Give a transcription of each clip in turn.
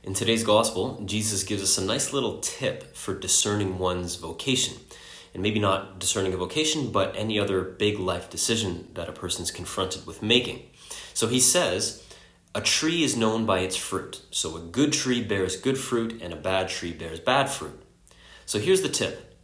In today's gospel, Jesus gives us a nice little tip for discerning one's vocation. And maybe not discerning a vocation, but any other big life decision that a person's confronted with making. So he says, a tree is known by its fruit. So a good tree bears good fruit and a bad tree bears bad fruit. So here's the tip.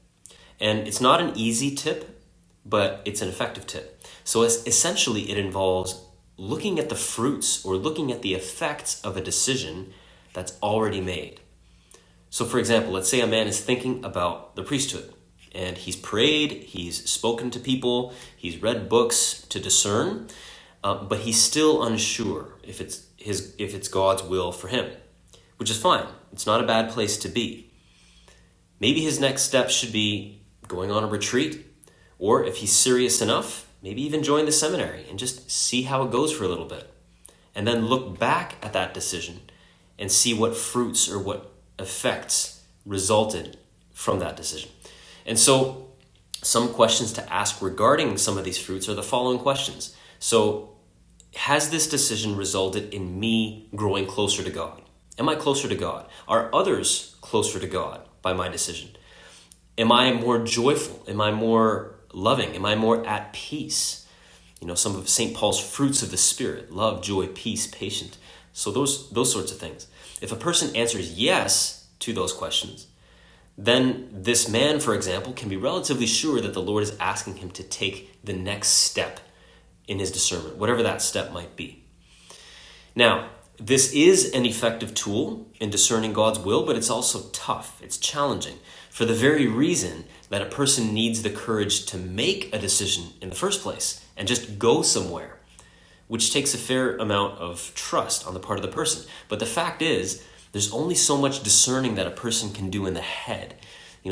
And it's not an easy tip, but it's an effective tip. So essentially it involves looking at the fruits or looking at the effects of a decision that's already made. So for example, let's say a man is thinking about the priesthood and he's prayed, he's spoken to people, he's read books to discern, but he's still unsure if it's God's will for him, which is fine. It's not a bad place to be. Maybe his next step should be going on a retreat, or if he's serious enough, maybe even join the seminary and just see how it goes for a little bit. And then look back at that decision and see what fruits or what effects resulted from that decision. And so some questions to ask regarding some of these fruits are the following questions. So has this decision resulted in me growing closer to God? Am I closer to God? Are others closer to God by my decision? Am I more joyful? Am I more loving? Am I more at peace? Some of St. Paul's fruits of the Spirit, love, joy, peace, patience. So those sorts of things. If a person answers yes to those questions, then this man, for example, can be relatively sure that the Lord is asking him to take the next step in his discernment, whatever that step might be. Now, this is an effective tool in discerning God's will, but it's also tough. It's challenging for the very reason that a person needs the courage to make a decision in the first place and just go somewhere, which takes a fair amount of trust on the part of the person. But the fact is, there's only so much discerning that a person can do in the head.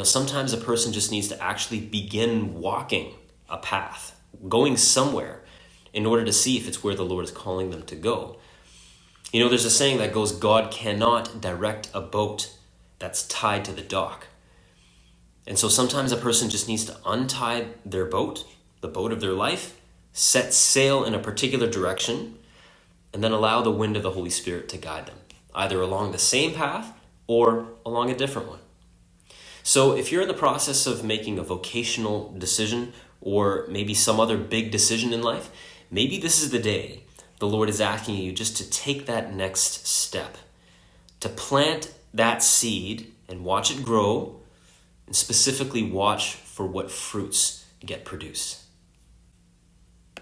Sometimes a person just needs to actually begin walking a path, going somewhere in order to see if it's where the Lord is calling them to go. There's a saying that goes, God cannot direct a boat that's tied to the dock. And so sometimes a person just needs to untie their boat, the boat of their life, set sail in a particular direction, and then allow the wind of the Holy Spirit to guide them, either along the same path or along a different one. So if you're in the process of making a vocational decision or maybe some other big decision in life, maybe this is the day the Lord is asking you just to take that next step, to plant that seed and watch it grow, and specifically watch for what fruits get produced.